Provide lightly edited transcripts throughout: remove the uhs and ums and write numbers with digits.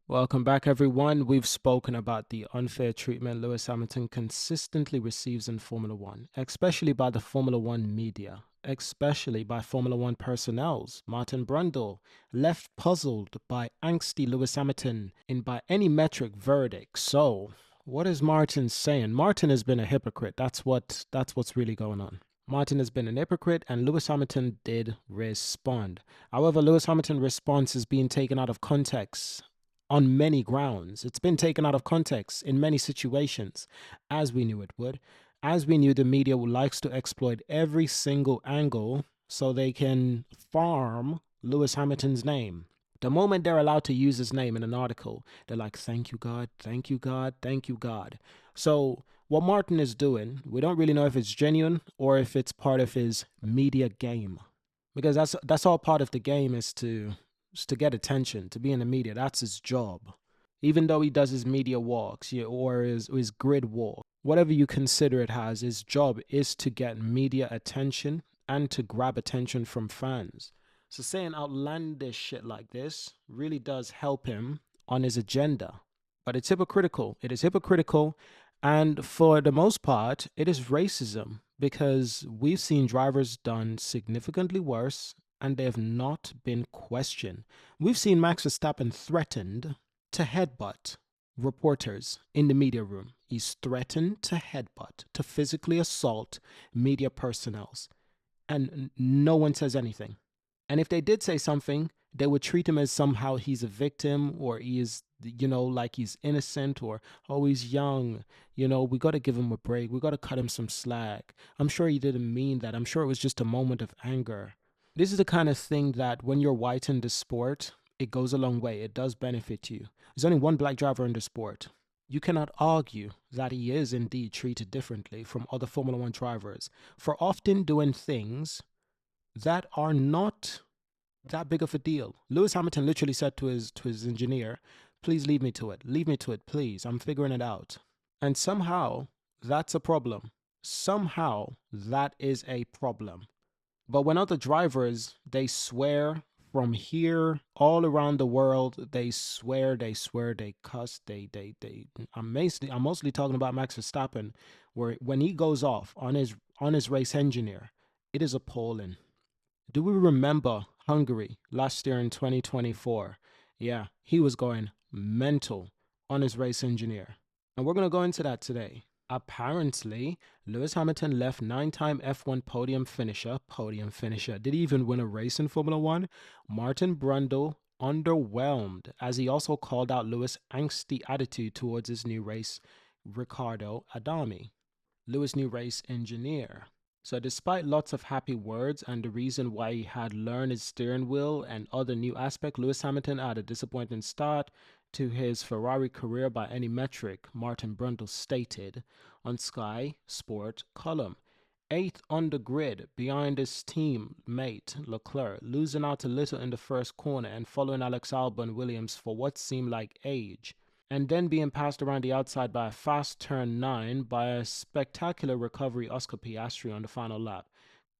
Welcome back, everyone. We've spoken about the unfair treatment Lewis Hamilton consistently receives in Formula One, especially by the Formula One media, especially by Formula One personnels. Martin Brundle left puzzled by angsty Lewis Hamilton in by any metric verdict. So, what is Martin saying? Martin has been a hypocrite. That's what's really going on. Martin has been an hypocrite, and Lewis Hamilton did respond. However, Lewis Hamilton's response is being taken out of context on many grounds. It's been taken out of context in many situations, as we knew it would. As we knew, the media likes to exploit every single angle so they can farm Lewis Hamilton's name. The moment they're allowed to use his name in an article, they're like, thank you, God, thank you, God, thank you, God. So, what Martin is doing, we don't really know if it's genuine or if it's part of his media game. Because that's all part of the game is to get attention, to be in the media. That's his job. Even though he does his media walks or his grid walk, whatever you consider it as, his job is to get media attention and to grab attention from fans. So saying outlandish shit like this really does help him on his agenda. But it's hypocritical. It is hypocritical. And for the most part, it is racism because we've seen drivers done significantly worse and they have not been questioned. We've seen Max Verstappen threatened to headbutt reporters in the media room. He's threatened to headbutt, to physically assault media personnel, and no one says anything. And if they did say something, they would treat him as somehow he's a victim or he is, like he's innocent or, oh, he's young. We got to give him a break. We got to cut him some slack. I'm sure he didn't mean that. I'm sure it was just a moment of anger. This is the kind of thing that when you're white in the sport, it goes a long way. It does benefit you. There's only one black driver in the sport. You cannot argue that he is indeed treated differently from other Formula One drivers for often doing things that are not that big of a deal. Lewis Hamilton literally said to his engineer, please leave me to it. Leave me to it, please. I'm figuring it out. And somehow that's a problem. Somehow that is a problem. But when other drivers, they swear from here all around the world, they swear, they cuss, I'm mostly talking about Max Verstappen, where when he goes off on his race engineer, it is appalling. Do we remember Hungary last year in 2024? Yeah, he was going mental on his race engineer. And we're going to go into that today. Apparently, Lewis Hamilton left 9-time F1 podium finisher. Did he even win a race in Formula One? Martin Brundle underwhelmed, as he also called out Lewis' angsty attitude towards his new race, Riccardo Adami, Lewis' new race engineer. So despite lots of happy words and the reason why he had learned his steering wheel and other new aspects, Lewis Hamilton had a disappointing start to his Ferrari career by any metric, Martin Brundle stated on Sky Sport column. 8th on the grid behind his teammate Leclerc, losing out a little in the first corner and following Alex Albon Williams for what seemed like age, and then being passed around the outside by a fast turn 9 by a spectacular recovery Oscar Piastri on the final lap.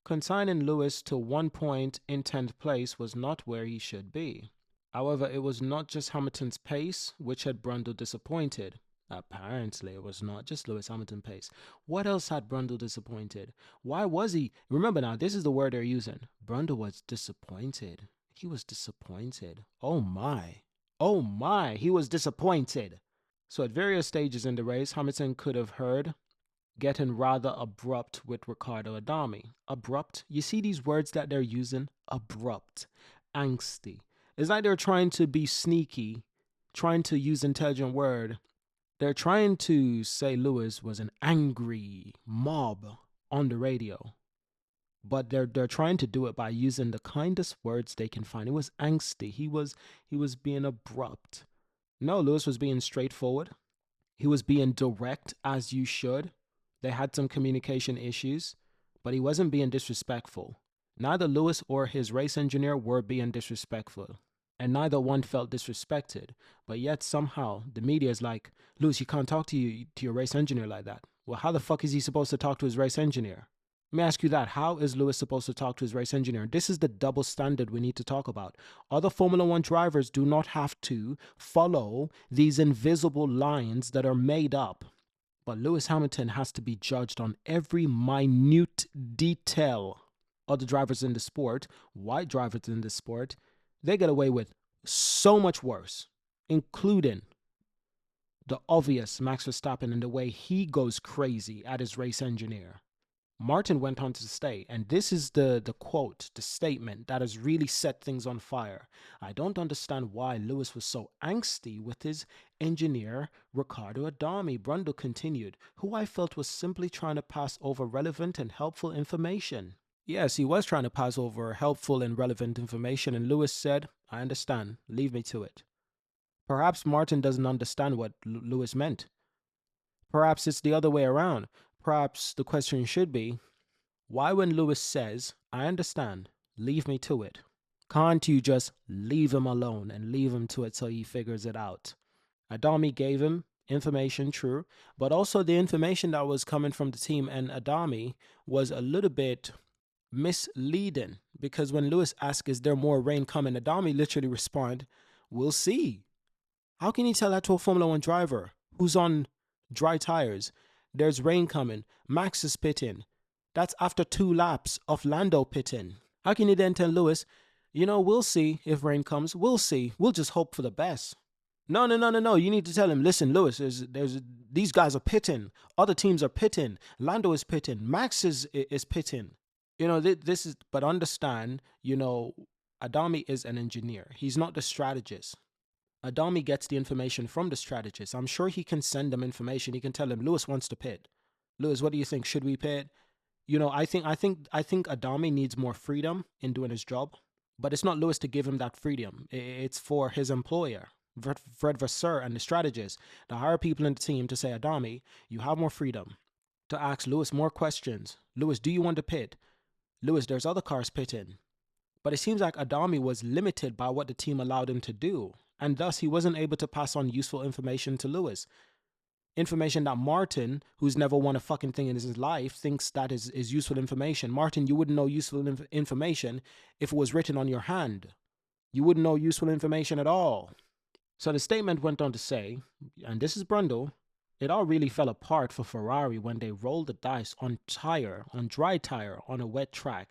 Consigning Lewis to 1 point in 10th place was not where he should be. However, it was not just Hamilton's pace which had Brundle disappointed. Apparently, it was not just Lewis Hamilton's pace. What else had Brundle disappointed? Why was he? Remember now, this is the word they're using. Brundle was disappointed. He was disappointed. Oh my. Oh my, he was disappointed. So at various stages in the race, Hamilton could have heard getting rather abrupt with Riccardo Adami. Abrupt? You see these words that they're using? Abrupt. Angsty. It's like they're trying to be sneaky, trying to use intelligent word. They're trying to say Lewis was an angry mob on the radio. But they're trying to do it by using the kindest words they can find. It was angsty. He was being abrupt. No, Lewis was being straightforward. He was being direct, as you should. They had some communication issues, but he wasn't being disrespectful. Neither Lewis or his race engineer were being disrespectful, and neither one felt disrespected. But yet somehow the media is like, Lewis, you can't talk to your race engineer like that. Well, how the fuck is he supposed to talk to his race engineer? Let me ask you that. How is Lewis supposed to talk to his race engineer? This is the double standard we need to talk about. Other Formula One drivers do not have to follow these invisible lines that are made up. But Lewis Hamilton has to be judged on every minute detail. Other drivers in the sport, white drivers in the sport, they get away with so much worse, including the obvious Max Verstappen and the way he goes crazy at his race engineer. Martin went on to say, and this is the quote, the statement that has really set things on fire. I don't understand why Lewis was so angsty with his engineer, Riccardo Adami, Brundle continued, who I felt was simply trying to pass over relevant and helpful information. Yes, he was trying to pass over helpful and relevant information, and Lewis said, I understand, leave me to it. Perhaps Martin doesn't understand what Lewis meant. Perhaps it's the other way around. Perhaps the question should be, why when Lewis says, I understand, leave me to it, can't you just leave him alone and leave him to it till he figures it out? Adami gave him information, true, but also the information that was coming from the team and Adami was a little bit misleading, because when Lewis asked, is there more rain coming, Adami literally responded, we'll see. How can you tell that to a Formula One driver who's on dry tires? There's rain coming. Max is pitting. That's after 2 laps of Lando pitting. How can you then tell Lewis, we'll see if rain comes. We'll see. We'll just hope for the best. No. You need to tell him, listen, Lewis, there's these guys are pitting. Other teams are pitting. Lando is pitting. Max is pitting. This is, but understand, Adami is an engineer. He's not the strategist. Adami gets the information from the strategist. I'm sure he can send them information. He can tell them, Lewis wants to pit. Lewis, what do you think? Should we pit? I think Adami needs more freedom in doing his job, but it's not Lewis to give him that freedom. It's for his employer, Fred Vasseur, and the strategist to hire people in the team to say, Adami, you have more freedom to ask Lewis more questions. Lewis, do you want to pit? Lewis, there's other cars pitting. But it seems like Adami was limited by what the team allowed him to do, and thus he wasn't able to pass on useful information to Lewis. Information that Martin, who's never won a fucking thing in his life, thinks that is useful information. Martin, you wouldn't know useful information if it was written on your hand. You wouldn't know useful information at all. So the statement went on to say, and this is Brundle, it all really fell apart for Ferrari when they rolled the dice on dry tire on a wet track,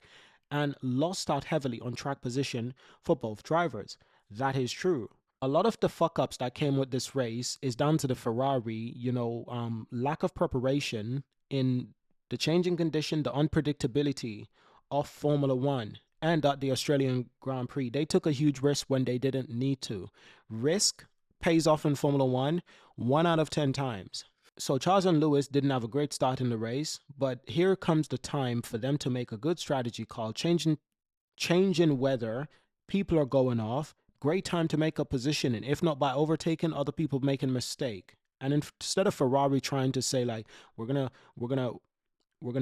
and lost out heavily on track position for both drivers. That is true. A lot of the fuck-ups that came with this race is down to the Ferrari, lack of preparation in the changing condition, the unpredictability of Formula One and at the Australian Grand Prix. They took a huge risk when they didn't need to. Risk pays off in Formula One 1 out of 10 times. So Charles and Lewis didn't have a great start in the race, but here comes the time for them to make a good strategy call. Changing weather, people are going off. Great time to make a position, and if not by overtaking other people making a mistake. And instead of Ferrari trying to say like we're gonna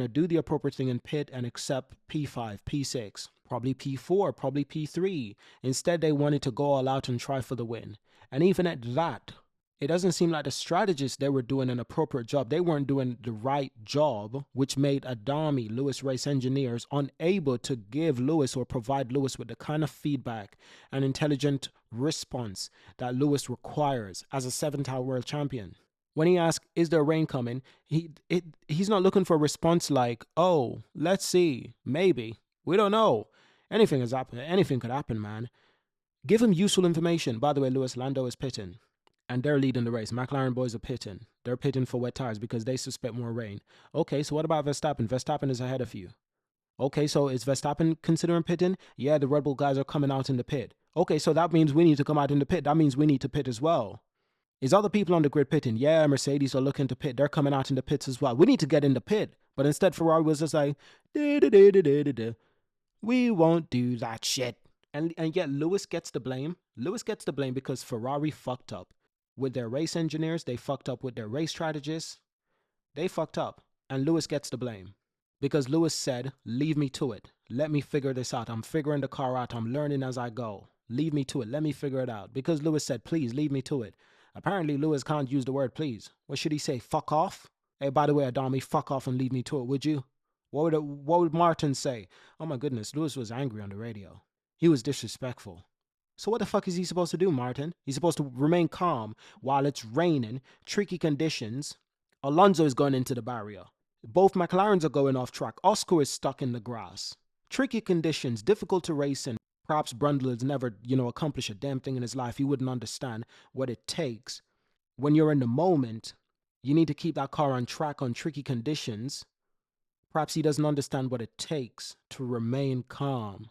do the appropriate thing in pit and accept P5, P6, probably P4, probably P3. Instead, they wanted to go all out and try for the win. And even at that, it doesn't seem like the strategists, they were doing an appropriate job. They weren't doing the right job, which made Adami, Lewis race engineers, unable to give Lewis or provide Lewis with the kind of feedback and intelligent response that Lewis requires as a 7-time world champion. When he asks, is there rain coming? He's not looking for a response like, oh, let's see, maybe, we don't know. Anything could happen, man. Give him useful information. By the way, Lewis, Lando is pitting. And they're leading the race. McLaren boys are pitting. They're pitting for wet tires because they suspect more rain. Okay, so what about Verstappen? Verstappen is ahead of you. Okay, so is Verstappen considering pitting? Yeah, the Red Bull guys are coming out in the pit. Okay, so that means we need to come out in the pit. That means we need to pit as well. Is other people on the grid pitting? Yeah, Mercedes are looking to pit. They're coming out in the pits as well. We need to get in the pit. But instead, Ferrari was just like, we won't do that shit. And yet Lewis gets the blame. Lewis gets the blame because Ferrari fucked up. With their race engineers, they fucked up with their race strategists. They fucked up. And Lewis gets the blame. Because Lewis said, leave me to it. Let me figure this out. I'm figuring the car out. I'm learning as I go. Leave me to it. Let me figure it out. Because Lewis said, please, leave me to it. Apparently, Lewis can't use the word please. What should he say? Fuck off? Hey, by the way, Adami, fuck off and leave me to it, would you? What would Martin say? Oh my goodness, Lewis was angry on the radio. He was disrespectful. So what the fuck is he supposed to do, Martin? He's supposed to remain calm while it's raining, tricky conditions. Alonso is going into the barrier. Both McLarens are going off track. Oscar is stuck in the grass. Tricky conditions, difficult to race in. Perhaps Brundle has never, accomplished a damn thing in his life. He wouldn't understand what it takes. When you're in the moment, you need to keep that car on track on tricky conditions. Perhaps he doesn't understand what it takes to remain calm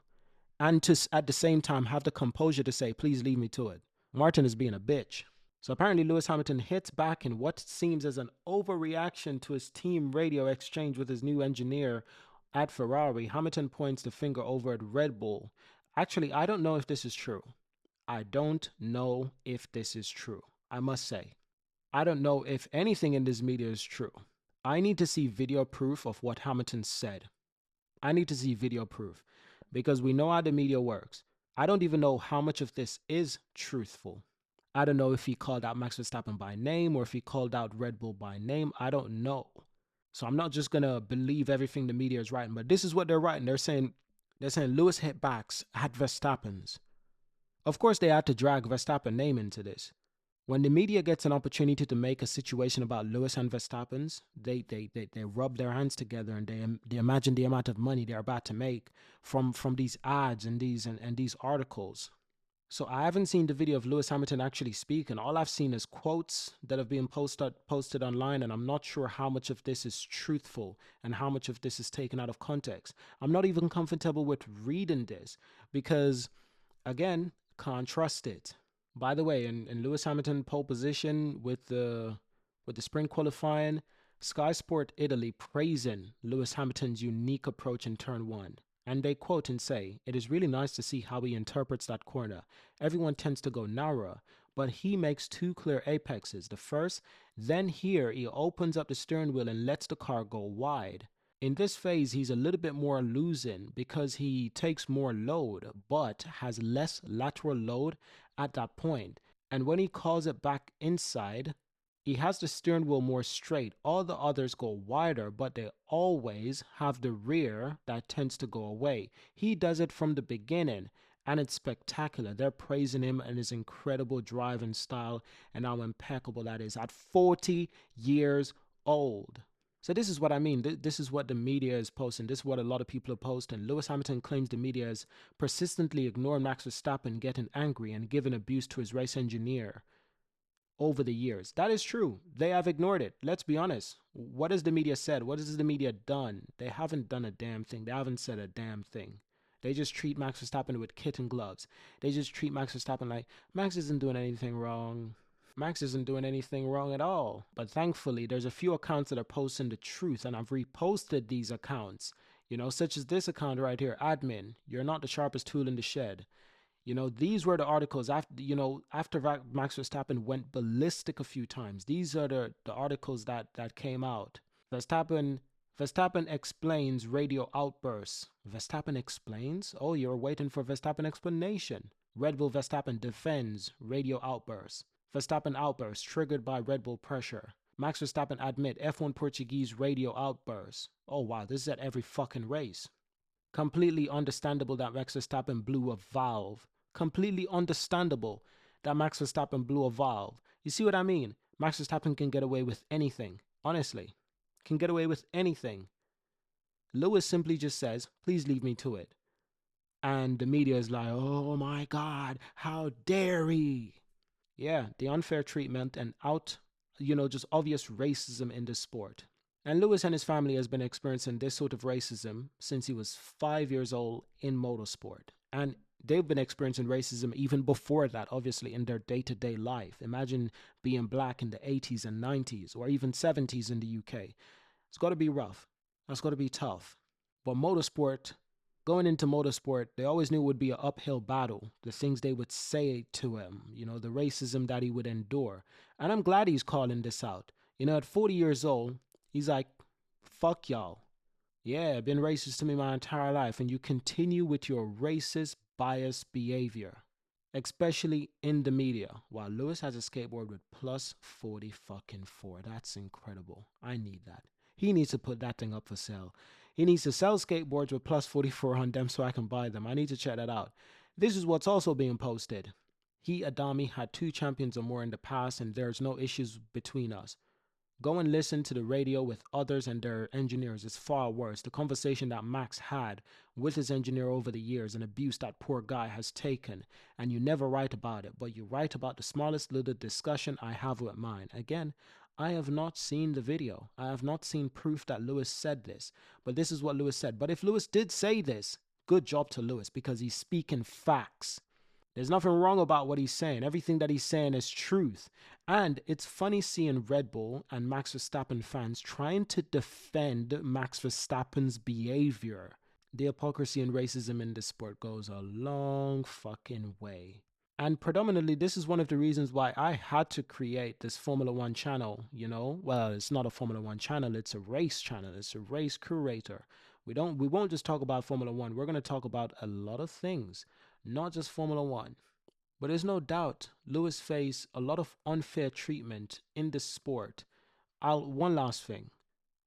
and to, at the same time, have the composure to say, please leave me to it. Martin is being a bitch. So apparently Lewis Hamilton hits back in what seems as an overreaction to his team radio exchange with his new engineer at Ferrari. Hamilton points the finger over at Red Bull. Actually, I don't know if this is true. I don't know if this is true. I must say, I don't know if anything in this media is true. I need to see video proof of what Hamilton said. I need to see video proof because we know how the media works. I don't even know how much of this is truthful. I don't know if he called out Max Verstappen by name or if he called out Red Bull by name. I don't know. So I'm not just gonna believe everything the media is writing, but this is what they're writing. They're saying Lewis hit backs at Verstappen's. Of course, they had to drag Verstappen name into this. When the media gets an opportunity to make a situation about Lewis and Verstappen's, they rub their hands together and they imagine the amount of money they're about to make from these ads and these articles. So I haven't seen the video of Lewis Hamilton actually speak, and all I've seen is quotes that have been posted online, and I'm not sure how much of this is truthful and how much of this is taken out of context. I'm not even comfortable with reading this because, again, can't trust it. By the way, in Lewis Hamilton pole position with the spring qualifying, Sky Sport Italy praising Lewis Hamilton's unique approach in turn one. And they quote and say, it is really nice to see how he interprets that corner. Everyone tends to go narrower, but he makes two clear apexes. The first, then here he opens up the steering wheel and lets the car go wide. In this phase, he's a little bit more losing because he takes more load, but has less lateral load at that point. And when he calls it back inside, he has the steering wheel more straight. All the others go wider, but they always have the rear that tends to go away. He does it from the beginning, and it's spectacular. They're praising him and his incredible driving style and how impeccable that is at 40 years old. So this is what I mean. This is what the media is posting. This is what a lot of people are posting. Lewis Hamilton claims the media is persistently ignoring Max Verstappen, getting angry and giving abuse to his race engineer over the years. That is true. They have ignored it. Let's be honest. What has the media said? What has the media done? They haven't done a damn thing. They haven't said a damn thing. They just treat Max Verstappen with kitten gloves. They just treat Max Verstappen like Max isn't doing anything wrong. Max isn't doing anything wrong at all. But thankfully, there's a few accounts that are posting the truth, and I've reposted these accounts. Such as this account right here, admin, you're not the sharpest tool in the shed. These were the articles after Max Verstappen went ballistic a few times. These are the articles that came out. Verstappen explains radio outbursts. Verstappen explains? Oh, you're waiting for Verstappen explanation. Red Bull Verstappen defends radio outbursts. Verstappen outburst triggered by Red Bull pressure. Max Verstappen admit F1 Portuguese radio outbursts. Oh wow, this is at every fucking race. Completely understandable that Max Verstappen blew a valve. Completely understandable that Max Verstappen blew a valve. You see what I mean? Max Verstappen can get away with anything. Honestly. Can get away with anything. Lewis simply just says, please leave me to it. And the media is like, oh my God, how dare he? Yeah, the unfair treatment and just obvious racism in the sport. And Lewis and his family has been experiencing this sort of racism since he was 5 years old in motorsport. And they've been experiencing racism even before that, obviously, in their day-to-day life. Imagine being black in the 80s and 90s or even 70s in the UK. It's got to be rough. That's got to be tough. But going into motorsport, they always knew it would be an uphill battle. The things they would say to him, the racism that he would endure. And I'm glad he's calling this out. At 40 years old, he's like, fuck y'all. Yeah, I've been racist to me my entire life, and you continue with your racist, biased behavior, especially in the media. While Lewis has a skateboard with plus 40 fucking 4. That's incredible. I need that. He needs to put that thing up for sale. He needs to sell skateboards with plus 44 on them so I can buy them. I need to check that out. This is what's also being posted. He, Adami, had 2 champions or more in the past, and there's no issues between us. Go and listen to the radio with others and their engineers. It's far worse. The conversation that Max had with his engineer over the years and abuse that poor guy has taken, and you never write about it, but you write about the smallest little discussion I have with mine. Again, I have not seen the video. I have not seen proof that Lewis said this, but this is what Lewis said. But if Lewis did say this, good job to Lewis because he's speaking facts. There's nothing wrong about what he's saying. Everything that he's saying is truth. And it's funny seeing Red Bull and Max Verstappen fans trying to defend Max Verstappen's behavior. The hypocrisy and racism in this sport goes a long fucking way. And predominantly, this is one of the reasons why I had to create this Formula One channel, you know? Well, it's not a Formula One channel, it's a race channel. It's a race curator. We won't just talk about Formula One. We're going to talk about a lot of things, not just Formula One. But there's no doubt Lewis faced a lot of unfair treatment in this sport. One last thing.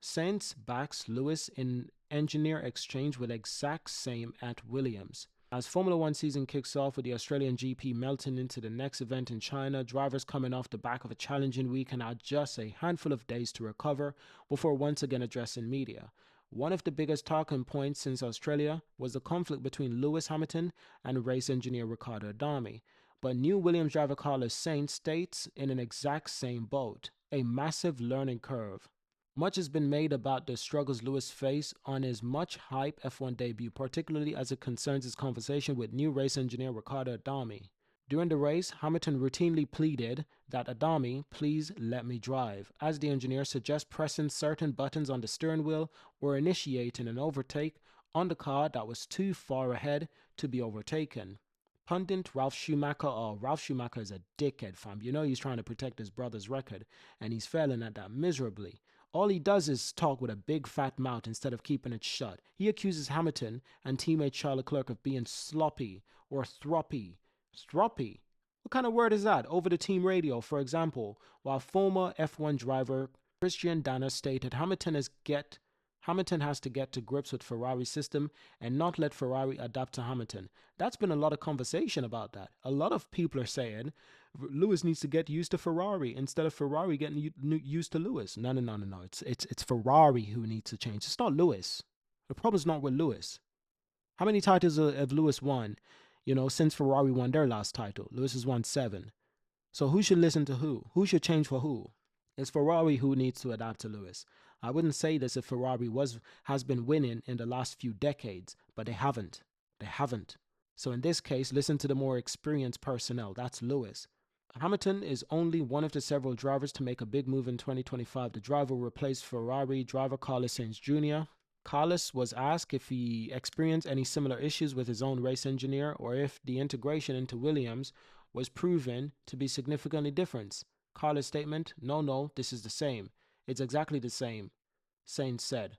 Sainz backs Lewis in engineer exchange with exact same at Williams. As Formula One season kicks off with the Australian GP melting into the next event in China, drivers coming off the back of a challenging week and had just a handful of days to recover before once again addressing media. One of the biggest talking points since Australia was the conflict between Lewis Hamilton and race engineer Riccardo Adami. But new Williams driver Carlos Sainz states in an exact same boat, a massive learning curve. Much has been made about the struggles Lewis faced on his much hyped F1 debut, particularly as it concerns his conversation with new race engineer Riccardo Adami. During the race, Hamilton routinely pleaded that Adami, please let me drive, as the engineer suggests pressing certain buttons on the steering wheel or initiating an overtake on the car that was too far ahead to be overtaken. Pundit Ralf Schumacher is a dickhead, fam. You know he's trying to protect his brother's record, and he's failing at that miserably. All he does is talk with a big fat mouth instead of keeping it shut. He accuses Hamilton and teammate Charles Leclerc of being sloppy or throppy. Throppy? What kind of word is that? Over the team radio, for example, while former F1 driver Christian Danner stated Hamilton has to get to grips with Ferrari's system and not let Ferrari adapt to Hamilton. That's been a lot of conversation about that. A lot of people are saying Lewis needs to get used to Ferrari instead of Ferrari getting used to Lewis. No. It's Ferrari who needs to change. It's not Lewis. The problem's not with Lewis. How many titles have Lewis won? You know, since Ferrari won their last title. Lewis has won 7. So who should listen to who? Who should change for who? It's Ferrari who needs to adapt to Lewis. I wouldn't say this if Ferrari has been winning in the last few decades, but they haven't. They haven't. So in this case, listen to the more experienced personnel. That's Lewis. Hamilton is only one of the several drivers to make a big move in 2025. The driver will replace Ferrari driver Carlos Sainz Jr. Carlos was asked if he experienced any similar issues with his own race engineer or if the integration into Williams was proven to be significantly different. Carlos' statement, no, this is the same. It's exactly the same, Sainz said.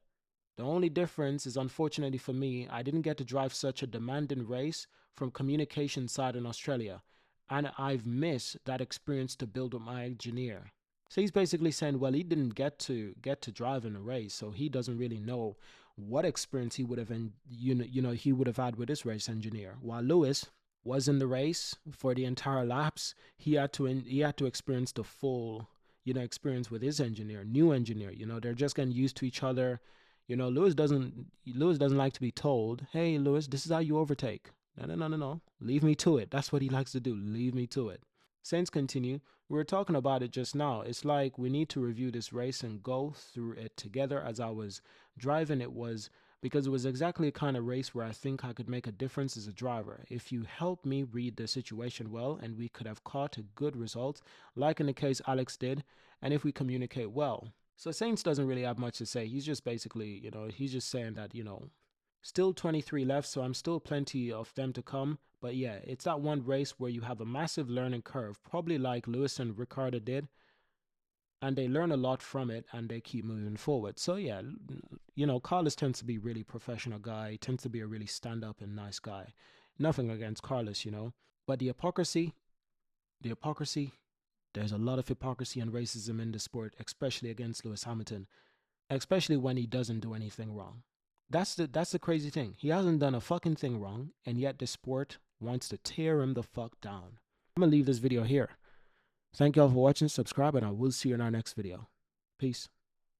The only difference is, unfortunately for me, I didn't get to drive such a demanding race from communication side in Australia, and I've missed that experience to build with my engineer. So he's basically saying, well, he didn't get to drive in a race, so he doesn't really know what experience he would have, he would have had with his race engineer. While Lewis was in the race for the entire laps, he had to experience the full, experience with his engineer, new engineer. They're just getting used to each other. Lewis doesn't like to be told, hey, Lewis, this is how you overtake. No. Leave me to it. That's what he likes to do. Leave me to it. Saints continue. We were talking about it just now. It's like we need to review this race and go through it together. As I was driving, because it was exactly a kind of race where I think I could make a difference as a driver. If you help me read the situation well, and we could have caught a good result, like in the case Alex did, and if we communicate well. So Saints doesn't really have much to say. He's just basically, he's just saying that, still 23 left, so I'm still plenty of them to come. But yeah, it's that one race where you have a massive learning curve, probably like Lewis and Ricciardo did, and they learn a lot from it and they keep moving forward. So yeah, Carlos tends to be a really professional guy, tends to be a really stand-up and nice guy. Nothing against Carlos, but the hypocrisy, there's a lot of hypocrisy and racism in the sport, especially against Lewis Hamilton, especially when he doesn't do anything wrong. That's the crazy thing. He hasn't done a fucking thing wrong, and yet the sport wants to tear him the fuck down. I'm gonna leave this video here. Thank y'all for watching. Subscribe, and I will see you in our next video. Peace.